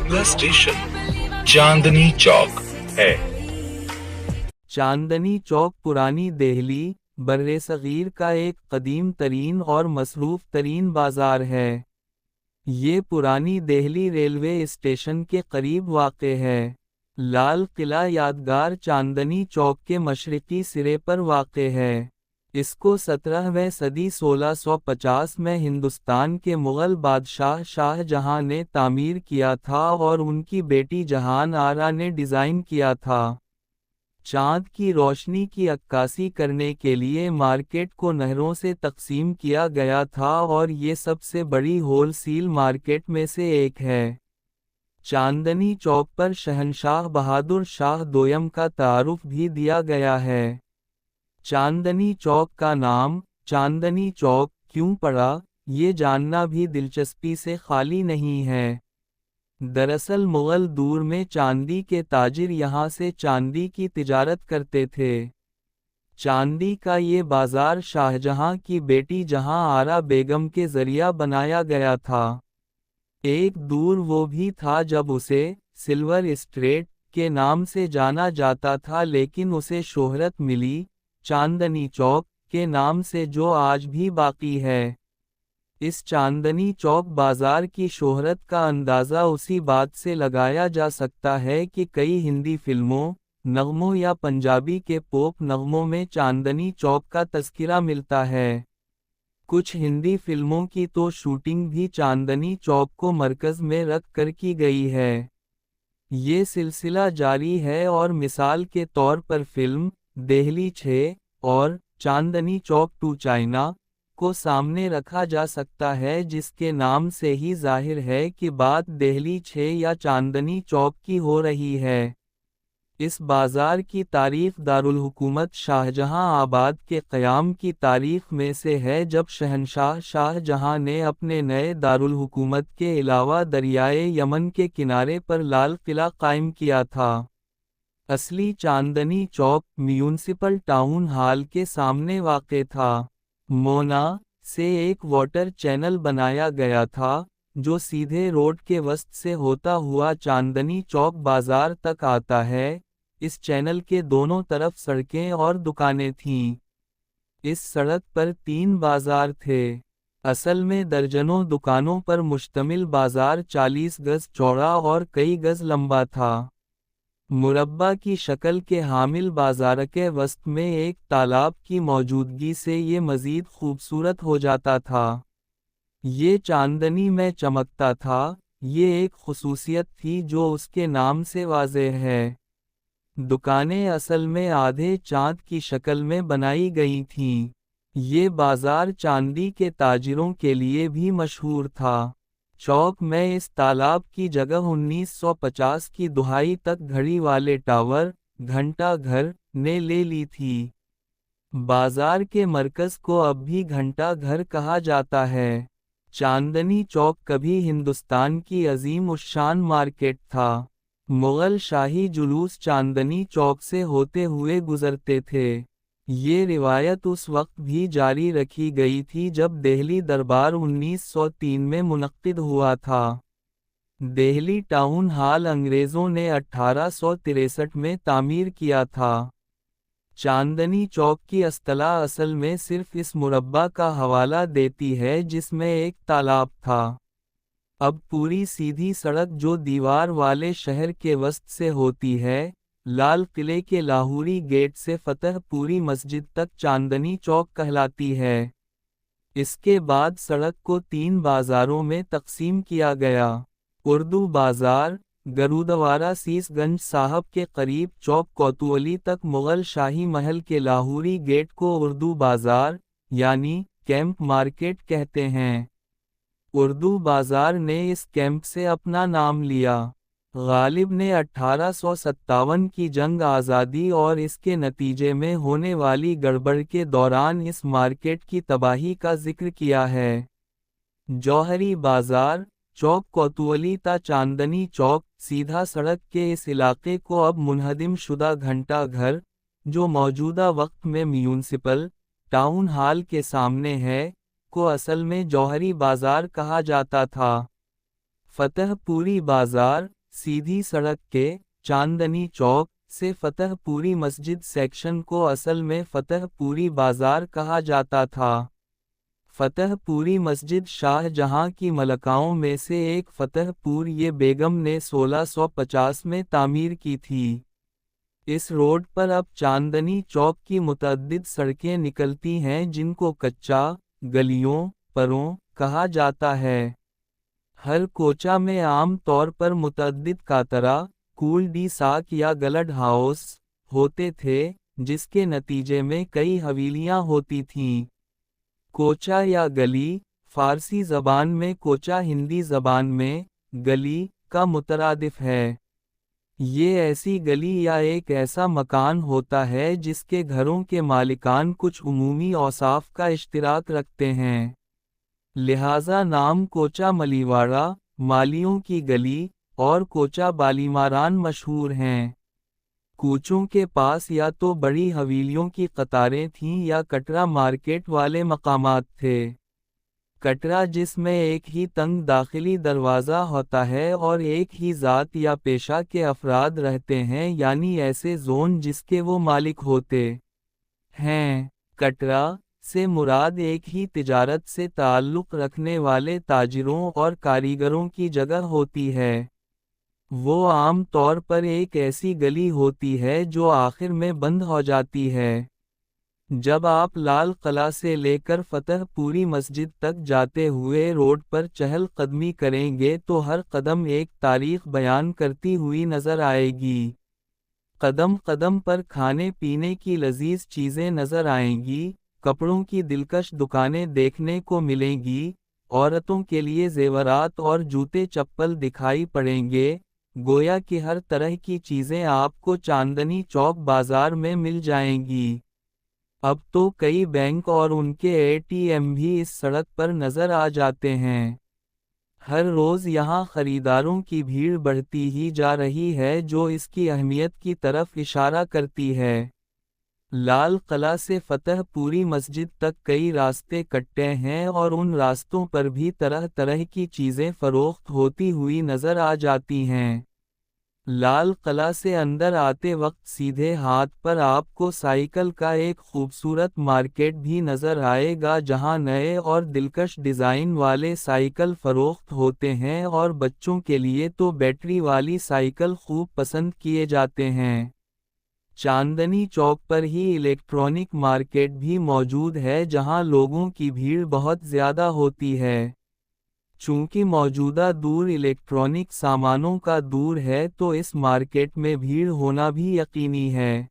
अगला स्टेशन चांदनी चौक है। चांदनी चौक पुरानी दिल्ली बर्रे-सगीर का एक कदीम तरीन और मसरूफ तरीन बाजार है। ये पुरानी दिल्ली रेलवे स्टेशन के करीब वाक़े है। लाल किला यादगार चांदनी चौक के मशरक़ी सिरे पर वाक़े है। इसको 17वीं सदी 1650 में हिंदुस्तान के मुग़ल बादशाह शाहजहां ने तामीर किया था और उनकी बेटी जहान आरा ने डिज़ाइन किया था। चाँद की रोशनी की अक्कासी करने के लिए मार्केट को नहरों से तकसीम किया गया था और ये सबसे बड़ी होलसेल मार्केट में से एक है। चांदनी चौक पर शहंशाह बहादुर शाह दोयम का तारुफ भी दिया गया है। चांदनी चौक का नाम चांदनी चौक क्यों पड़ा, ये जानना भी दिलचस्पी से खाली नहीं है। दरअसल मुग़ल दौर में चांदी के ताजिर यहाँ से चांदी की तिजारत करते थे। चांदी का ये बाज़ार शाहजहां की बेटी जहां आरा बेगम के ज़रिया बनाया गया था। एक दौर वो भी था जब उसे सिल्वर स्ट्रीट के नाम से जाना जाता था, लेकिन उसे शोहरत मिली चांदनी चौक के नाम से, जो आज भी बाकी है। इस चांदनी चौक बाजार की शोहरत का अंदाज़ा उसी बात से लगाया जा सकता है कि कई हिंदी फिल्मों, नग़मों या पंजाबी के पॉप नग़मों में चांदनी चौक का तज़किरा मिलता है। कुछ हिंदी फिल्मों की तो शूटिंग भी चांदनी चौक को मरकज़ में रख कर की गई है। ये सिलसिला जारी है और मिसाल के तौर पर फिल्म दिल्ली 6 और चांदनी चौक टू चाइना को सामने रखा जा सकता है, जिसके नाम से ही जाहिर है कि बात दिल्ली 6 या चांदनी चौक की हो रही है। इस बाज़ार की तारीख़ दारुल हुकूमत शाहजहां आबाद के क़याम की तारीख़ में से है, जब शहंशाह शाहजहां ने अपने नए दारुल हुकूमत के अलावा दरियाए यमन के किनारे पर लाल किला कायम किया था। असली Chandni Chowk municipal town hall के सामने वाक़े था। मोना से एक वाटर चैनल बनाया गया था, जो सीधे रोड के वस्त से होता हुआ चांदनी चौक बाजार तक आता है। इस चैनल के दोनों तरफ सड़कें और दुकानें थीं। इस सड़क पर 3 बाजार थे। असल में दर्जनों दुकानों पर मुश्तमिल बाजार 40 गज चौड़ा और कई गज लंबा था। मुरब्बा की शक्ल के हामिल बाजार के वस्त में एक तालाब की मौजूदगी से ये मज़ीद खूबसूरत हो जाता था। ये चांदनी में चमकता था। ये एक खुसूसियत थी जो उसके नाम से वाज़ेह है। दुकानें असल में आधे चांद की शक्ल में बनाई गई थीं। ये बाजार चांदी के ताजिरों के लिए भी मशहूर था। चौक में इस तालाब की जगह 1950 की दुहाई तक घड़ी वाले टावर, घंटा घर, ने ले ली थी। बाजार के मरकज़ को अब भी घंटा घर कहा जाता है। चांदनी चौक कभी हिंदुस्तान की अजीम उश्शान मार्केट था। मुग़ल शाही जुलूस चांदनी चौक से होते हुए गुजरते थे। ये रिवायत उस वक्त भी जारी रखी गई थी जब दिल्ली दरबार 1903 में मुनक्किद हुआ था। दिल्ली टाउन हॉल अंग्रेज़ों ने 1863 में तामीर किया था। चांदनी चौक की अस्तलाह असल में सिर्फ इस मुरब्बा का हवाला देती है जिसमें एक तालाब था। अब पूरी सीधी सड़क जो दीवार वाले शहर के वस्त से होती है, लाल किले के लाहौरी गेट से फतेहपुरी मस्जिद तक चांदनी चौक कहलाती है। इसके बाद सड़क को 3 बाज़ारों में तकसीम किया गया। उर्दू बाज़ार, गरुदवारा सीसगंज साहब के करीब चौक कोतवाली तक मुग़ल शाही महल के लाहौरी गेट को उर्दू बाज़ार यानी कैंप मार्केट कहते हैं। उर्दू बाज़ार ने इस कैंप से अपना नाम लिया। गालिब ने 1857 की जंग आज़ादी और इसके नतीजे में होने वाली गड़बड़ के दौरान इस मार्केट की तबाही का जिक्र किया है। जौहरी बाज़ार, चौक कोतवाली ता चांदनी चौक सीधा सड़क के इस इलाके को अब मुनहदिम शुदा घंटा घर, जो मौजूदा वक्त में म्यूनिसिपल टाउन हॉल के सामने है, को असल में जौहरी बाज़ार कहा जाता था। फतेहपुरी बाज़ार, सीधी सड़क के चांदनी चौक से फतह पूरी मस्जिद सेक्शन को असल में फतह पूरी बाजार कहा जाता था। फतह पूरी मस्जिद शाहजहां की मलकाओं में से एक फतहपुर ये बेगम ने 1650 में तामीर की थी। इस रोड पर अब चांदनी चौक की मुतअद्दिद सड़कें निकलती हैं जिनको कच्चा गलियों परों कहा जाता है। हर कोचा में आम तौर पर मुतअद्दिद कातरा कूल डी साक या गलड हाउस होते थे, जिसके नतीजे में कई हवेलियां होती थीं। कोचा या गली फारसी ज़बान में कोचा, हिंदी ज़बान में गली का मुतरादिफ है। ये ऐसी गली या एक ऐसा मकान होता है जिसके घरों के मालिकान कुछ उमूमी औसाफ का इश्तिराक रखते हैं। लिहाजा नाम कोचा मलीवाड़ा, मालियों की गली और कोचा बालीमारान मशहूर हैं। कूचों के पास या तो बड़ी हवेलियों की कतारें थीं या कटरा मार्केट वाले मकामात थे। कटरा जिसमें एक ही तंग दाखिली दरवाज़ा होता है और एक ही ज़ात या पेशा के अफराद रहते हैं, यानी ऐसे जोन जिसके वो मालिक होते हैं। कटरा से मुराद एक ही तिजारत से ताल्लुक़ रखने वाले ताजिरों और कारीगरों की जगह होती है। वो आम तौर पर एक ऐसी गली होती है जो आखिर में बंद हो जाती है। जब आप लाल किला से लेकर फतह पूरी मस्जिद तक जाते हुए रोड पर चहल कदमी करेंगे तो हर कदम एक तारीख बयान करती हुई नजर आएगी। कदम कदम पर खाने पीने की लजीज चीज़ें नजर आएंगी, कपड़ों की दिलकश दुकानें देखने को मिलेंगी, औरतों के लिए जेवरात और जूते चप्पल दिखाई पड़ेंगे। गोया कि हर तरह की चीज़ें आपको चांदनी चौक बाजार में मिल जाएंगी। अब तो कई बैंक और उनके एटीएम भी इस सड़क पर नज़र आ जाते हैं। हर रोज़ यहाँ खरीदारों की भीड़ बढ़ती ही जा रही है, जो इसकी अहमियत की तरफ इशारा करती है। लाल किला से फतह पूरी मस्जिद तक कई रास्ते कट्टे हैं और उन रास्तों पर भी तरह तरह की चीज़ें फरोख्त होती हुई नज़र आ जाती हैं। लाल किला से अंदर आते वक्त सीधे हाथ पर आपको साइकिल का एक खूबसूरत मार्केट भी नज़र आएगा, जहां नए और दिलकश डिज़ाइन वाले साइकिल फरोख्त होते हैं और बच्चों के लिए तो बैटरी वाली साइकिल खूब पसंद किए जाते हैं। चांदनी चौक पर ही इलेक्ट्रॉनिक मार्केट भी मौजूद है, जहां लोगों की भीड़ बहुत ज़्यादा होती है। चूंकि मौजूदा दूर इलेक्ट्रॉनिक सामानों का दूर है तो इस मार्केट में भीड़ होना भी यकीनी है।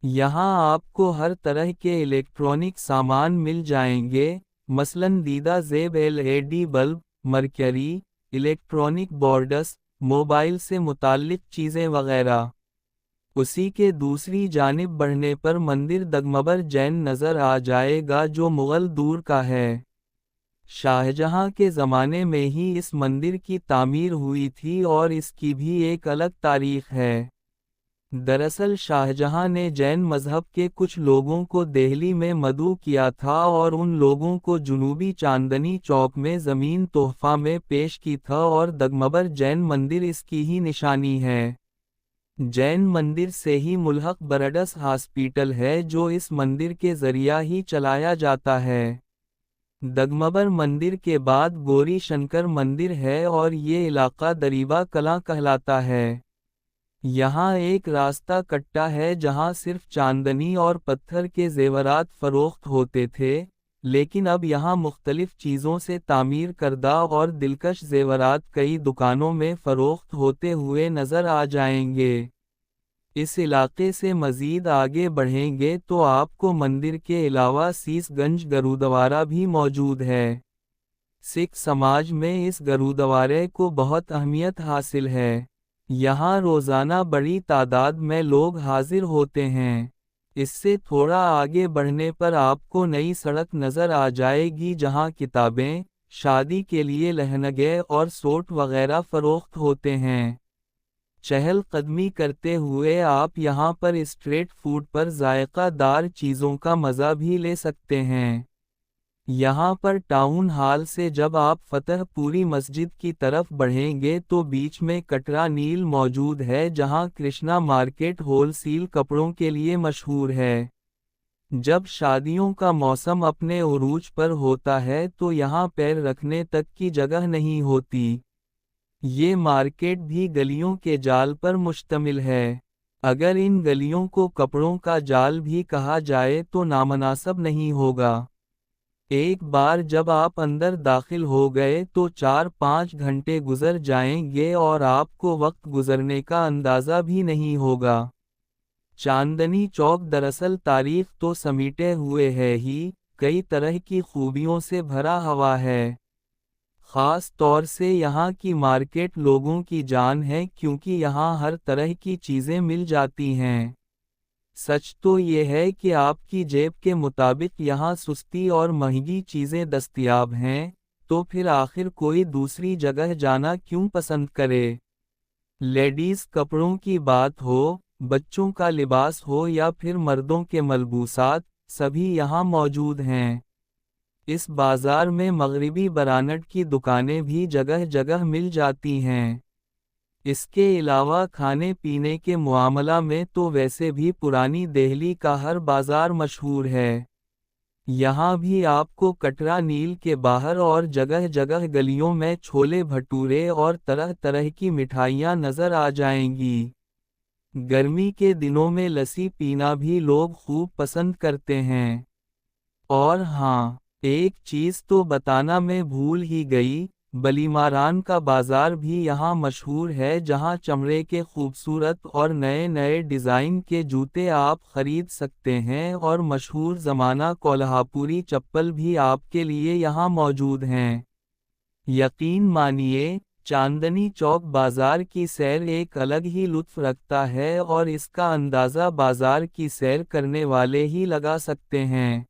यहाँ आपको हर तरह के इलेक्ट्रॉनिक सामान मिल जाएंगे, मसलन दीदा ज़ेब LED bulb, mercury, electronic boards, mobile से मुताल्लिक चीज़ें वगैरह। उसी के दूसरी जानिब बढ़ने पर मंदिर दगमबर जैन नज़र आ जाएगा, जो मुग़ल दूर का है। शाहजहां के ज़माने में ही इस मंदिर की तामीर हुई थी और इसकी भी एक अलग तारीख है। दरअसल शाहजहां ने जैन मज़हब के कुछ लोगों को दिल्ली में मदऊ किया था और उन लोगों को जुनूबी चांदनी चौक में ज़मीन तोहफ़ा में पेश की था, और दगमबर जैन मंदिर इसकी ही निशानी है। जैन मंदिर से ही मुल्हक बरडस हॉस्पिटल है, जो इस मंदिर के ज़रिया ही चलाया जाता है। दगमबर मंदिर के बाद गौरी शंकर मंदिर है और ये इलाका दरीबा कलां कहलाता है। यहाँ एक रास्ता कट्टा है जहाँ सिर्फ चांदनी और पत्थर के जेवरात फरोख्त होते थे, लेकिन अब यहाँ मुख्तलिफ चीज़ों से तामीर करदा और दिलकश जेवरात कई दुकानों में फरोख्त होते हुए नज़र आ जाएंगे। इस इलाके से मज़ीद आगे बढ़ेंगे तो आपको मंदिर के अलावा सीसगंज गुरुद्वारा भी मौजूद है। सिख समाज में इस गुरुद्वारे को बहुत अहमियत हासिल है। यहाँ रोज़ाना बड़ी तादाद में लोग हाजिर होते हैं। इससे थोड़ा आगे बढ़ने पर आपको नई सड़क नज़र आ जाएगी, जहाँ किताबें, शादी के लिए लहंगे और सूट वगैरह फरोख्त होते हैं। चहल कदमी करते हुए आप यहाँ पर स्ट्रीट फूड पर जायकादार चीज़ों का मज़ा भी ले सकते हैं। यहाँ پر ٹاؤن ہال سے جب آپ فتح پوری مسجد کی طرف بڑھیں گے تو بیچ میں کٹرا نیل موجود ہے جہاں کرشنا مارکیٹ ہول سیل کپڑوں کے لیے مشہور ہے۔ جب شادیوں کا موسم اپنے عروج پر ہوتا ہے تو یہاں پیر رکھنے تک کی جگہ نہیں ہوتی۔ یہ مارکیٹ بھی گلیوں کے جال پر مشتمل ہے۔ اگر ان گلیوں کو کپڑوں کا جال بھی کہا جائے تو نامناسب نہیں ہوگا۔ ایک بار جب آپ اندر داخل ہو گئے تو 4-5 گھنٹے گزر جائیں گے اور آپ کو وقت گزرنے کا اندازہ بھی نہیں ہوگا۔ چاندنی چوک دراصل تاریخ تو سمیٹے ہوئے ہے ہی، کئی طرح کی خوبیوں سے بھرا ہوا ہے۔ خاص طور سے یہاں کی مارکیٹ لوگوں کی جان ہے کیونکہ یہاں ہر طرح کی چیزیں مل جاتی ہیں۔ سچ تو یہ ہے کہ آپ کی جیب کے مطابق یہاں سستی اور مہنگی چیزیں دستیاب ہیں، تو پھر آخر کوئی دوسری جگہ جانا کیوں پسند کرے؟ لیڈیز کپڑوں کی بات ہو، بچوں کا لباس ہو یا پھر مردوں کے ملبوسات، سبھی یہاں موجود ہیں۔ اس بازار میں مغربی برانڈ کی دکانیں بھی جگہ جگہ مل جاتی ہیں۔ اس کے علاوہ کھانے پینے کے معاملہ میں تو ویسے بھی پرانی دہلی کا ہر بازار مشہور ہے۔ یہاں بھی آپ کو کٹرا نیل کے باہر اور جگہ جگہ گلیوں میں چھولے بھٹورے اور طرح طرح کی مٹھائیاں نظر آ جائیں گی۔ گرمی کے دنوں میں لسی پینا بھی لوگ خوب پسند کرتے ہیں۔ اور ہاں، ایک چیز تو بتانا میں بھول ہی گئی، بلیماران کا بازار بھی یہاں مشہور ہے جہاں چمڑے کے خوبصورت اور نئے نئے ڈیزائن کے جوتے آپ خرید سکتے ہیں اور مشہور زمانہ کولہاپوری چپل بھی آپ کے لیے یہاں موجود ہیں۔ یقین مانیے، چاندنی چوک بازار کی سیر ایک الگ ہی لطف رکھتا ہے اور اس کا اندازہ بازار کی سیر کرنے والے ہی لگا سکتے ہیں۔